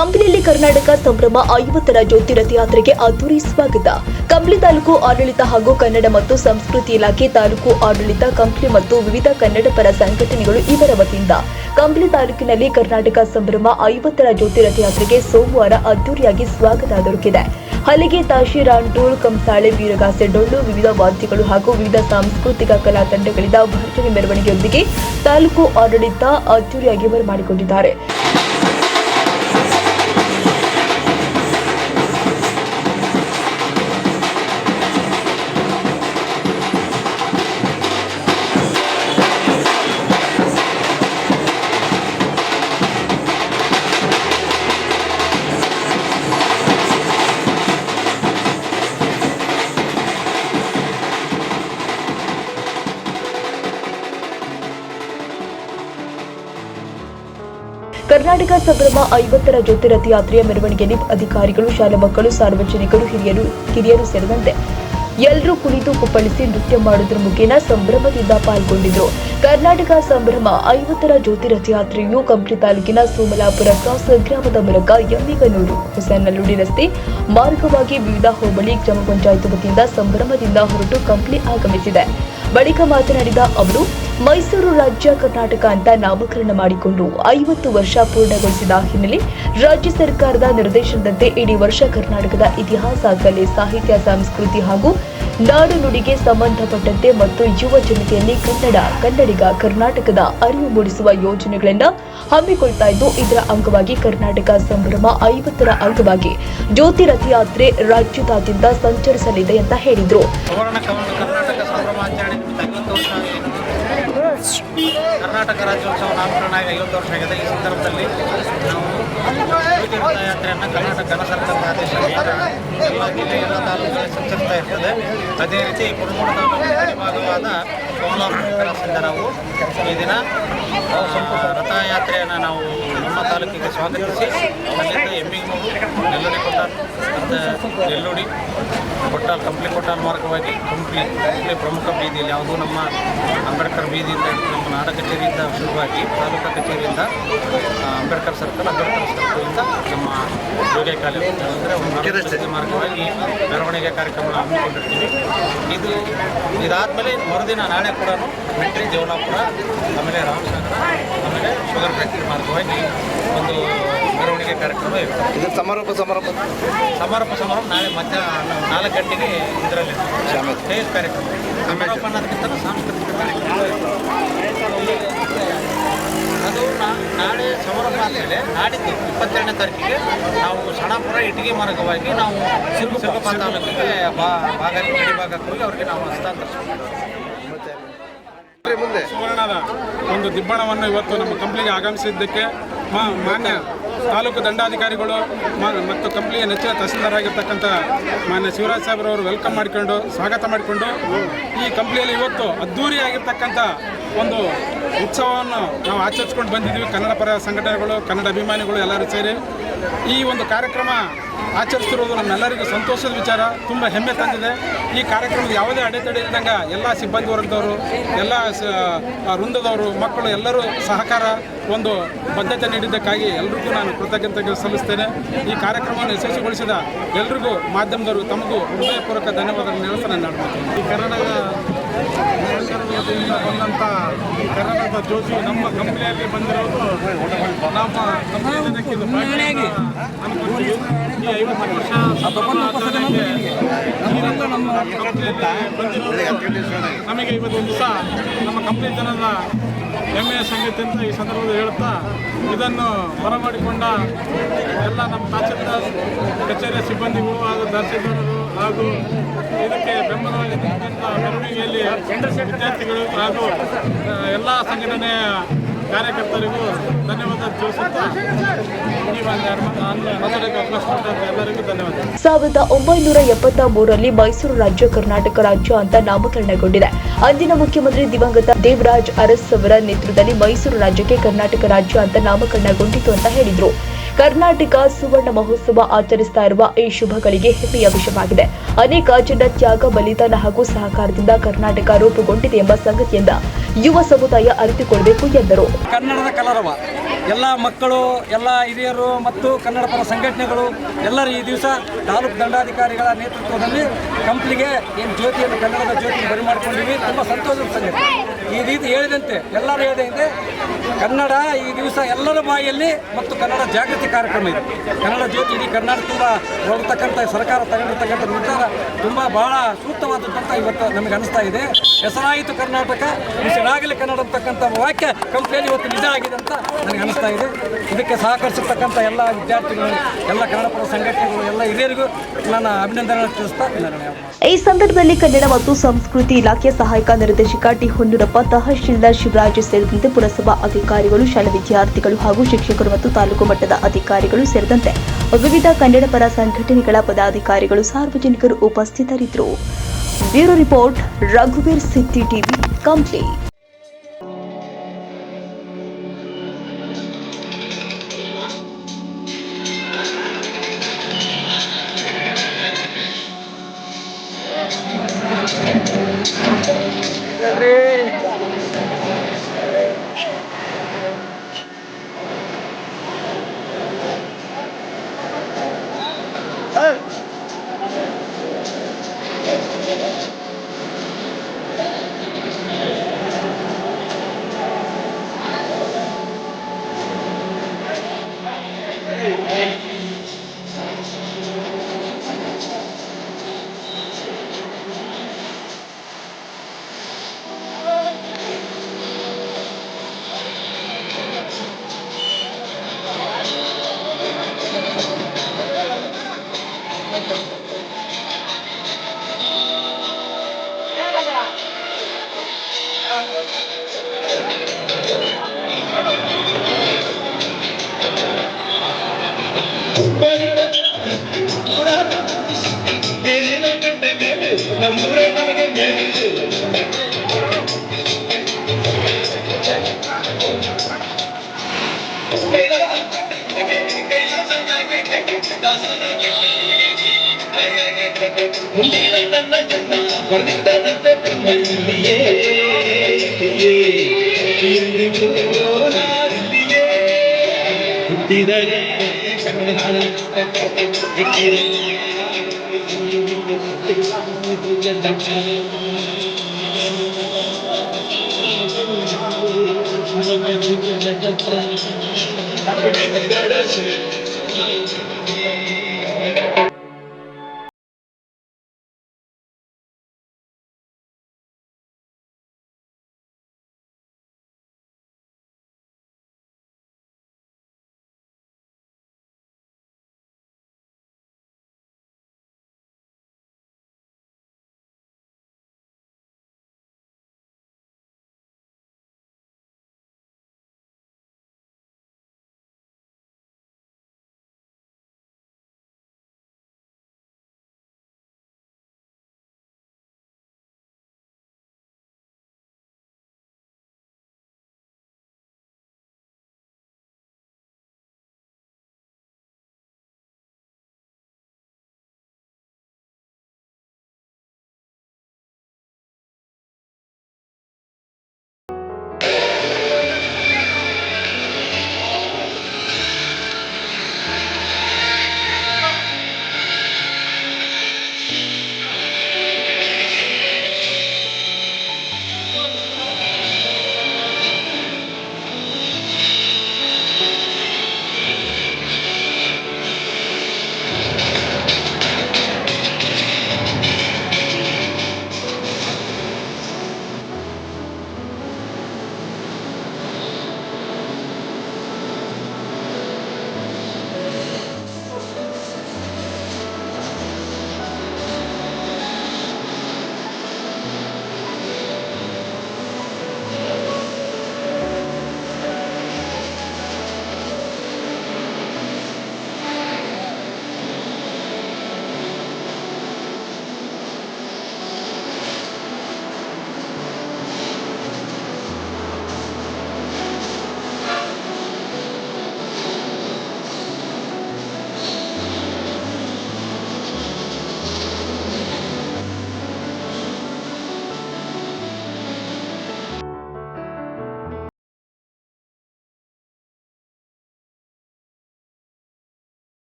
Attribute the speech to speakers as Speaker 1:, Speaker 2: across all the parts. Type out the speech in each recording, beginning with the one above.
Speaker 1: ಕಂಪ್ಲಿಯಲ್ಲಿ ಕರ್ನಾಟಕ ಸಂಭ್ರಮ 50ರ ಜ್ಯೋತಿ ರಥಯಾತ್ರೆಗೆ ಅದ್ದೂರಿ ಸ್ವಾಗತ. ಕಂಪ್ಲಿ ತಾಲೂಕು ಆಡಳಿತ ಹಾಗೂ ಕನ್ನಡ ಮತ್ತು ಸಂಸ್ಕೃತಿ ಇಲಾಖೆ, ತಾಲೂಕು ಆಡಳಿತ, ಕಂಪ್ಲಿ ಮತ್ತು ವಿವಿಧ ಕನ್ನಡ ಪರ ಸಂಘಟನೆಗಳು ಇವರ ವತಿಯಿಂದ ಕಂಪ್ಲಿ ತಾಲೂಕಿನಲ್ಲಿ ಕರ್ನಾಟಕ ಸಂಭ್ರಮ 50ರ ಜ್ಯೋತಿ ರಥಯಾತ್ರೆಗೆ ಸೋಮವಾರ ಅದ್ದೂರಿಯಾಗಿ ಸ್ವಾಗತ ದೊರಕಿದೆ. ಹಲಿಗೆ, ತಾಶಿ, ರಾಂಡೋಲ್, ಕಂಸಾಳೆ, ವೀರಗಾಸೆ, ಡೊಳ್ಳು, ವಿವಿಧ ವಾದ್ಯಗಳು ಹಾಗೂ ವಿವಿಧ ಸಾಂಸ್ಕೃತಿಕ ಕಲಾ ತಂಡಗಳಿಂದ ಭರ್ಜರಿ ಮೆರವಣಿಗೆಯೊಂದಿಗೆ ತಾಲೂಕು ಆಡಳಿತ ಅದ್ದೂರಿಯಾಗಿ ಬರಮಾಡಿಕೊಂಡಿದ್ದಾರೆ. ಕರ್ನಾಟಕ ಸಂಭ್ರಮ 50ರ ಜ್ಯೋತಿ ರಥಯಾತ್ರೆಯ ಮೆರವಣಿಗೆಯಲ್ಲಿ ಅಧಿಕಾರಿಗಳು, ಶಾಲಾ ಮಕ್ಕಳು, ಸಾರ್ವಜನಿಕರು, ಹಿರಿಯರು ಸೇರಿದಂತೆ ಎಲ್ಲರೂ ಕುಣಿದು ಕುಪ್ಪಳಿಸಿ ನೃತ್ಯ ಮಾಡುವುದರ ಮುಖೇನ ಸಂಭ್ರಮದಿಂದ ಪಾಲ್ಗೊಂಡಿದ್ದರು. ಕರ್ನಾಟಕ ಸಂಭ್ರಮ 50ರ ಜ್ಯೋತಿ ರಥಯಾತ್ರೆಯು ಕಂಪ್ಲಿ ತಾಲೂಕಿನ ಸೋಮಲಾಪುರ ಕ್ರಾಸ್ ಗ್ರಾಮದ ಮೂಲಕ ಎಮ್ಮಿಗನೂರು, ಹೊಸನಲ್ಲುಡಿ ರಸ್ತೆ ಮಾರ್ಗವಾಗಿ ವಿವಿಧ ಹೋಬಳಿ ಗ್ರಾಮ ಪಂಚಾಯತ್ ವತಿಯಿಂದ ಸಂಭ್ರಮದಿಂದ ಹೊರಟು ಕಂಪ್ಲಿ ಆಗಮಿಸಿದೆ. ಬಳಿಕ ಮಾತನಾಡಿದ ಅವರು, ಮೈಸೂರು ರಾಜ್ಯ ಕರ್ನಾಟಕ ಅಂತ ನಾಮಕರಣ ಮಾಡಿಕೊಂಡು 50 ವರ್ಷ ಪೂರ್ಣಗೊಳಿಸಿದ ಹಿನ್ನೆಲೆ ರಾಜ್ಯ ಸರ್ಕಾರದ ನಿರ್ದೇಶನದಂತೆ ಇಡೀ ವರ್ಷ ಕರ್ನಾಟಕದ ಇತಿಹಾಸ, ಕಲೆ, ಸಾಹಿತ್ಯ, ಸಂಸ್ಕೃತಿ ಹಾಗೂ ನಾಡು ನುಡಿಗೆ ಸಂಬಂಧಪಟ್ಟಂತೆ ಮತ್ತು ಯುವ ಜನತೆಯಲ್ಲಿ ಕನ್ನಡಿಗ, ಕರ್ನಾಟಕದ ಅರಿವು ಮೂಡಿಸುವ ಯೋಜನೆಗಳನ್ನು ಹಮ್ಮಿಕೊಳ್ತಾ ಇದ್ದು, ಇದರ ಅಂಗವಾಗಿ ಕರ್ನಾಟಕ ಸಂಭ್ರಮ 50ರ ಅಂಗವಾಗಿ ಜ್ಯೋತಿ ರಥಯಾತ್ರೆ ರಾಜ್ಯದಾದ್ಯಂತ ಸಂಚರಿಸಲಿದೆ ಅಂತ ಹೇಳಿದರು.
Speaker 2: ಕರ್ನಾಟಕ ರಾಜ್ಯೋತ್ಸವ ನಾಮಕರಣ 50 ವರ್ಷ ಆಗಿದೆ. ಈ ಸಂದರ್ಭದಲ್ಲಿ ನಾವು ಜ್ಯೋತಿ ರಥಯಾತ್ರೆಯನ್ನು ಕರ್ನಾಟಕ ಘನ ಸರ್ಕಾರದ ಆದೇಶ ಎಲ್ಲ ಜಿಲ್ಲೆ, ಎಲ್ಲ ತಾಲೂಕುಗಳಲ್ಲಿ ಸಂಚರಿಸ್ತಾ ಇರ್ತದೆ. ಅದೇ ರೀತಿ ಕುರುಗೋಡು ತಾಲೂಕಿನ ಭಾಗವಾದ ಸೋಮಲಾಪುರದಿಂದ ನಾವು ಈ ದಿನ ರಥಯಾತ್ರೆಯನ್ನು ನಾವು ನಮ್ಮ ತಾಲೂಕಿಗೆ ಸ್ವಾಗತಿಸಿ ಅಲ್ಲಿಂದ ಎಮ್ಮಿಗನೂರು, ನೆಲ್ಲುಡಿ ಕೊಟ್ಟಾಲ್ ಮತ್ತು ನೆಲ್ಲುಡಿ ಕೊಟ್ಟಾಲ್, ಕಂಪ್ಲಿ ಕೊಟ್ಟಾಲ್ ಮಾರ್ಗವಾಗಿ ಕಂಪ್ಲಿ ಪ್ರಮುಖ ಬೀದಿಯಲ್ಲಿ ಯಾವುದು ನಮ್ಮ ಅಂಬೇಡ್ಕರ್ ಬೀದಿಯಿಂದ ನಮ್ಮ ನಾಡ ಕಚೇರಿಯಿಂದ ಶುರುವಾಗಿ ತಾಲೂಕಾ ಕಚೇರಿಯಿಂದ ಅಂಬೇಡ್ಕರ್ ಸರ್ಕಲಿಂದ ನಮ್ಮ ಯೋಗ ಕಾಲೇಜು ಅಂದರೆ ಮಾರ್ಗವಾಗಿ ಮೆರವಣಿಗೆ ಕಾರ್ಯಕ್ರಮ ಹಮ್ಮಿಕೊಂಡಿರ್ತೀವಿ. ಇದಾದಮೇಲೆ ಮರುದಿನ ನಾಳೆ ಕೂಡ ಮೆಟ್ರಿ, ದೇವಲಾಪುರ, ಆಮೇಲೆ ರಾಮಸಾಗರ, ಆಮೇಲೆ ಶುಗರ್ ಫ್ಯಾಕ್ಟ್ರಿ ಮಾರ್ಗವಾಗಿ ಒಂದು ಮೆರವಣಿಗೆ ಕಾರ್ಯಕ್ರಮ ಇರ್ತದೆ.
Speaker 3: ಇದು ಸಮಾರೋಪ
Speaker 2: ನಾಳೆ ಮಧ್ಯಾಹ್ನ 4 ಗಂಟೆಗೆ ಇದರಲ್ಲಿ ಸ್ಟೇಜ್ ಕಾರ್ಯಕ್ರಮ. ಸಮಾರೋಪ ಅನ್ನೋದಕ್ಕಿಂತ ಸಾಂಸ್ಕೃತಿಕ ಕಾರ್ಯಕ್ರಮ ಅದು ನಾಳೆ ಸಮಾರೋಪ ಆದಮೇಲೆ ನಾಡಿದ್ದು 22ನೇ ತಾರೀಕಿಗೆ ನಾವು ಸಣಾಪುರ ಇಟಗಿ ಮಾರ್ಗವಾಗಿ ನಾವು ಸಿರುಗುಪ್ಪ ತಾಲೂಕಿಗೆ ಗಡಿ ಭಾಗಕ್ಕೆ ಹೋಗಿ ಅವರಿಗೆ ನಾವು ಹಸ್ತಾಂತರಿಸ್ತೀವಿ.
Speaker 4: ಸುವರ್ಣದ ಒಂದು ದಿಬ್ಬಣವನ್ನು ಇವತ್ತು ನಮ್ಮ ಕಂಪ್ಲಿಗೆ ಆಗಮಿಸಿದ್ದಕ್ಕೆ ಮಾನ್ಯ ತಾಲೂಕು ದಂಡಾಧಿಕಾರಿಗಳು ಮತ್ತು ಕಂಪ್ಲಿಯ ನೆಚ್ಚಿನ ತಹಸೀಲ್ದಾರ್ ಆಗಿರ್ತಕ್ಕಂಥ ಮಾನ್ಯ ಶಿವರಾಜ್ ಸಾಹೇಬ್ರವರು ವೆಲ್ಕಮ್ ಮಾಡಿಕೊಂಡು ಸ್ವಾಗತ ಮಾಡಿಕೊಂಡು ಈ ಕಂಪ್ಲಿಯಲ್ಲಿ ಇವತ್ತು ಅದ್ಧೂರಿಯಾಗಿರ್ತಕ್ಕಂಥ ಒಂದು ಉತ್ಸವವನ್ನು ನಾವು ಆಚರಿಸ್ಕೊಂಡು ಬಂದಿದ್ದೀವಿ. ಕನ್ನಡ ಪರ ಸಂಘಟನೆಗಳು, ಕನ್ನಡ ಅಭಿಮಾನಿಗಳು ಎಲ್ಲರೂ ಸೇರಿ ಈ ಒಂದು ಕಾರ್ಯಕ್ರಮ ಆಚರಿಸ್ತಿರೋದು ನಮ್ಮೆಲ್ಲರಿಗೂ ಸಂತೋಷದ ವಿಚಾರ, ತುಂಬ ಹೆಮ್ಮೆ ತಂದಿದೆ. ಈ ಕಾರ್ಯಕ್ರಮದ ಯಾವುದೇ ಅಡೆತಡೆ ಇಲ್ಲದಂಗೆ ಎಲ್ಲ ಸಿಬ್ಬಂದಿ ವರ್ಗದವರು, ಎಲ್ಲ ವೃಂದದವರು, ಮಕ್ಕಳು ಎಲ್ಲರೂ ಸಹಕಾರ, ಒಂದು ಬದ್ಧತೆ ನೀಡಿದ್ದಕ್ಕಾಗಿ ಎಲ್ರಿಗೂ ನಾನು ಕೃತಜ್ಞತೆ ಸಲ್ಲಿಸ್ತೇನೆ. ಈ ಕಾರ್ಯಕ್ರಮವನ್ನು ಯಶಸ್ವಿಗೊಳಿಸಿದ ಎಲ್ರಿಗೂ ಮಾಧ್ಯಮದವರು ತಮಗೂ ಹೃದಯಪೂರ್ವಕ ಧನ್ಯವಾದಗಳನ್ನು ಹೇಳ್ತಾ ನಾನು ಮಾಡ್ತೀನಿ. ಈ ಕರ್ನಾಟಕದ ಬಂದಂಥ ಈ ಕರ್ನಾಟಕದ ಜ್ಯೋತಿ ನಮ್ಮ ಕಂಪ್ನಿಯಲ್ಲಿ ಬಂದಿರೋದು ನಮ್ಮ ಕಂಪ್ನಿಯಿಂದ ಅನ್ಕೊಳ್ತೀವಿ. ಈ 50 ವರ್ಷ ನಮಗೆ ಇವತ್ತು ದಿವಸ ನಮ್ಮ ಕಂಪ್ನಿ ಜನರ ಹೆಮ್ಮೆಯ ಸಂಗತಿ ಅಂತ ಈ ಸಂದರ್ಭದಲ್ಲಿ ಹೇಳ್ತಾ, ಇದನ್ನು ಬರಮಾಡಿಕೊಂಡ ಎಲ್ಲ ನಮ್ಮ ತಹಸೀಲ್ದಾರ್ ಕಚೇರಿಯ ಸಿಬ್ಬಂದಿಗಳು ಹಾಗೂ ತಹಸೀಲ್ದಾರರು ಹಾಗೂ ಇದಕ್ಕೆ ಬೆಂಬಲವಾಗಿರ್ತಕ್ಕಂಥ ಮೆರವಣಿಗೆಯಲ್ಲಿ ವಿದ್ಯಾರ್ಥಿಗಳು ಹಾಗೂ ಎಲ್ಲ ಸಂಘಟನೆಯ ಕಾರ್ಯಕರ್ತರಿಗೂ ಧನ್ಯವಾದ ತಿಳಿಸುತ್ತಾ ಎಲ್ಲರಿಗೂ ಧನ್ಯವಾದ.
Speaker 1: 1973ರಲ್ಲಿ ಮೈಸೂರು ರಾಜ್ಯ ಕರ್ನಾಟಕ ರಾಜ್ಯ ಅಂತ ನಾಮಕರಣಗೊಂಡಿದೆ. ಅಂದಿನ ಮುಖ್ಯಮಂತ್ರಿ ದಿವಂಗತ ದೇವರಾಜ್ ಅರಸ್ ಅವರ ನೇತೃತ್ವದಲ್ಲಿ ಮೈಸೂರು ರಾಜ್ಯಕ್ಕೆ ಕರ್ನಾಟಕ ರಾಜ್ಯ ಅಂತ ನಾಮಕರಣಗೊಂಡಿತು ಅಂತ ಹೇಳಿದ್ರು. ಕರ್ನಾಟಕ ಸುವರ್ಣ ಮಹೋತ್ಸವ ಆಚರಿಸ್ತಾ ಇರುವ ಈ ಶುಭಗಳಿಗೆ ಹೆಮ್ಮೆಯ ವಿಷಯವಾಗಿದೆ. ಅನೇಕ ಜನ ತ್ಯಾಗ, ಬಲಿದಾನ ಹಾಗೂ ಸಹಕಾರದಿಂದ ಕರ್ನಾಟಕ ರೂಪುಗೊಂಡಿದೆ ಎಂಬ ಸಂಗತಿಯಿಂದ ಯುವ ಸಮುದಾಯ ಅರಿತುಕೊಳ್ಳಬೇಕು ಎಂದರು.
Speaker 5: ಕನ್ನಡದ ಕಲರವ
Speaker 3: ಎಲ್ಲ ಮಕ್ಕಳು, ಎಲ್ಲ ಹಿರಿಯರು ಮತ್ತು ಕನ್ನಡ ಪರ ಸಂಘಟನೆಗಳು ಎಲ್ಲರೂ ಈ ದಿವಸ ತಾಲೂಕು ದಂಡಾಧಿಕಾರಿಗಳ ನೇತೃತ್ವದಲ್ಲಿ ಕಂಪ್ಲಿಗೆ ಏನು ಜ್ಯೋತಿಯನ್ನು ಕನ್ನಡದ ಜ್ಯೋತಿ ಬರಿ ಮಾಡಿಕೊಂಡಿವಿ. ತುಂಬ ಸಂತೋಷದ ಸಂಗತಿ. ಈ ರೀತಿ ಹೇಳಿದಂತೆ ಎಲ್ಲರೂ ಹೇಳಿದಂತೆ ಕನ್ನಡ ಈ ದಿವಸ ಎಲ್ಲರ ಬಾಯಲ್ಲಿ ಮತ್ತು ಕನ್ನಡ ಜಾಗೃತಿ ಕಾರ್ಯಕ್ರಮ ಇದೆ. ಕನ್ನಡ ಜ್ಯೋತಿ ಇಡೀ ಕರ್ನಾಟಕ ತುಂಬ ಹೋಗ್ತಕ್ಕಂಥ ಸರ್ಕಾರ ತಗೊಂಡಿರ್ತಕ್ಕಂಥ ನಿರ್ಧಾರ ತುಂಬ ಬಹಳ ಸೂಕ್ತವಾದಂಥ ಇವತ್ತು ನಮಗೆ ಅನಿಸ್ತಾ ಇದೆ. ಹೆಸರಾಯಿತು ಕರ್ನಾಟಕ, ಉಸಿರಾಗಲಿ ಕನ್ನಡ ಅಂತಕ್ಕಂಥ ವಾಕ್ಯ ಕಂಪ್ನಿಯಲ್ಲಿ ಇವತ್ತು ನಿಜ ಆಗಿದೆ ಅಂತ ನನಗೆ ಅನಿಸ್ತಾ ಇದೆ. ಇದಕ್ಕೆ ಸಹಕರಿಸಿರ್ತಕ್ಕಂಥ ಎಲ್ಲ ವಿದ್ಯಾರ್ಥಿಗಳು, ಎಲ್ಲ ಕನ್ನಡ ಪರ ಸಂಘಟನೆಗಳು, ಎಲ್ಲ ಹಿರಿಯರಿಗೂ ನಾನು ಅಭಿನಂದನೆ ತಿಳಿಸ್ತಾ ಇದ್ದೇನೆ.
Speaker 1: ಈ ಸಂದರ್ಭದಲ್ಲಿ ಕನ್ನಡ ಮತ್ತು ಸಂಸ್ಕೃತಿ ಇಲಾಖೆ ಸಹಾಯಕ ನಿರ್ದೇಶಕ ಟಿ ಹೊನ್ನೂರಪ್ಪ, ತಹಶೀಲ್ದಾರ್ ಶಿವರಾಜ್ ಸೇರಿದಂತೆ ಪುರಸಭಾ ಅಧಿಕಾರಿಗಳು, ಶಾಲಾ ವಿದ್ಯಾರ್ಥಿಗಳು ಹಾಗೂ ಶಿಕ್ಷಕರು ಮತ್ತು ತಾಲೂಕು ಮಟ್ಟದ ಅಧಿಕಾರಿಗಳು ಸೇರಿದಂತೆ ವಿವಿಧ ಕನ್ನಡ ಪರ ಸಂಘಟನೆಗಳ ಪದಾಧಿಕಾರಿಗಳು, ಸಾರ್ವಜನಿಕರು ಉಪಸ್ಥಿತರಿದ್ದರು. ಬ್ಯೂರೋ ರಿಪೋರ್ಟ್, ರಘುವೀರ್ ಸಿಟಿ ಟಿವಿ, ಕಂಪ್ಲಿ.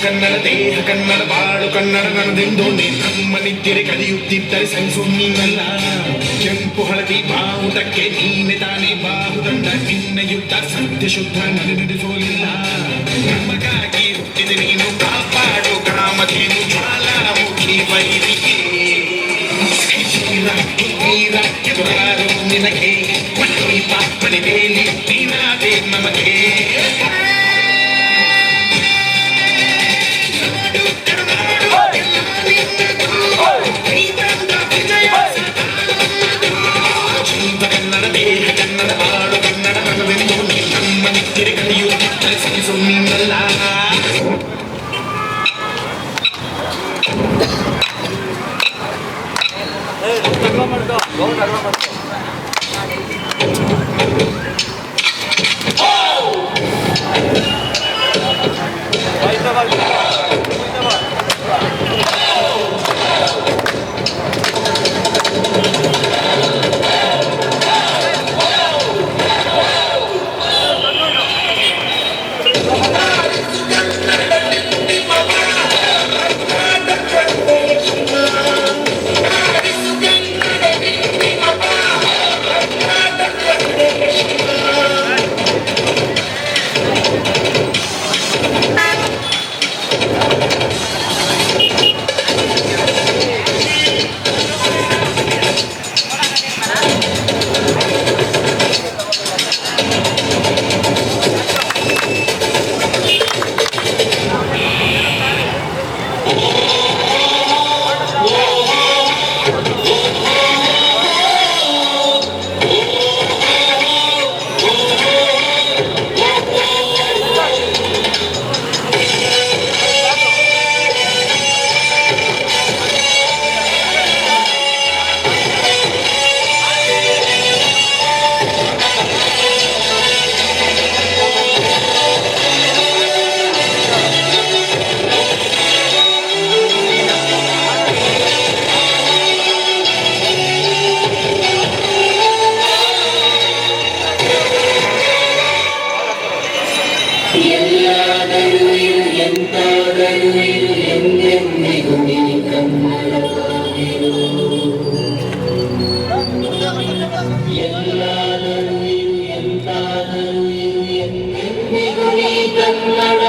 Speaker 5: ಕನ್ನಡ ದೇಹ ಕನ್ನಡ ಬಾಳು ಕನ್ನಡ ನನದೆಂದು ನಮ್ಮ ನಿದ್ದರೆ ಕಲಿಯುತ್ತಿದ್ದರೆ ಸಹಿಸು ನೀನಲ್ಲ. ಕೆಂಪು ಹಳದಿ ಬಾವುಟಕ್ಕೆ ನೀನೆ ತಾನೇ ಬಾಹುದಂಡ, ನಿನ್ನ ಯುದ್ಧ ಸತ್ಯ ಶುದ್ಧ ನಡೆಸೋಲಿಲ್ಲ. ನಮಗಾಗಿ ಹುಟ್ಟಿದ ನೀನು ಕಾಪಾಡು ಕಾಮಧೇನು ಜ್ವಾಲಾಮುಖಿ ವೈರಿಗೆ ಎದುರಾರು ನಿನಗೆ ಮನೆ ಪಾಪನೆ ಬೇಲಿ ನೀನಾದೆ ನಮಗೆ. ಕನ್ನಡ ದೇಹ ಕನ್ನಡ ಬಾಳು ಕನ್ನಡ ನನದೆಂದು ನಮ್ಮ ನಿತ್ಯರೆ ಕಲಿಯುತ್ತಿದ್ದರೆ ಸಹಿಸು ನೀನಲ್ಲ.
Speaker 6: ಎಲ್ಲಾದರೂ ಇರು ಎಂತಾದರೂ ಇರು ಎಂದೆಂದಿಗೂ ನೀ ಕನ್ನಡವಾಗಿರು. ಎಲ್ಲಾದರೂ ಇರು ಎಂತಾದರೂ ಇರು ಎಂದೆಂದಿಗೂ ನೀ ಕನ್ನಡ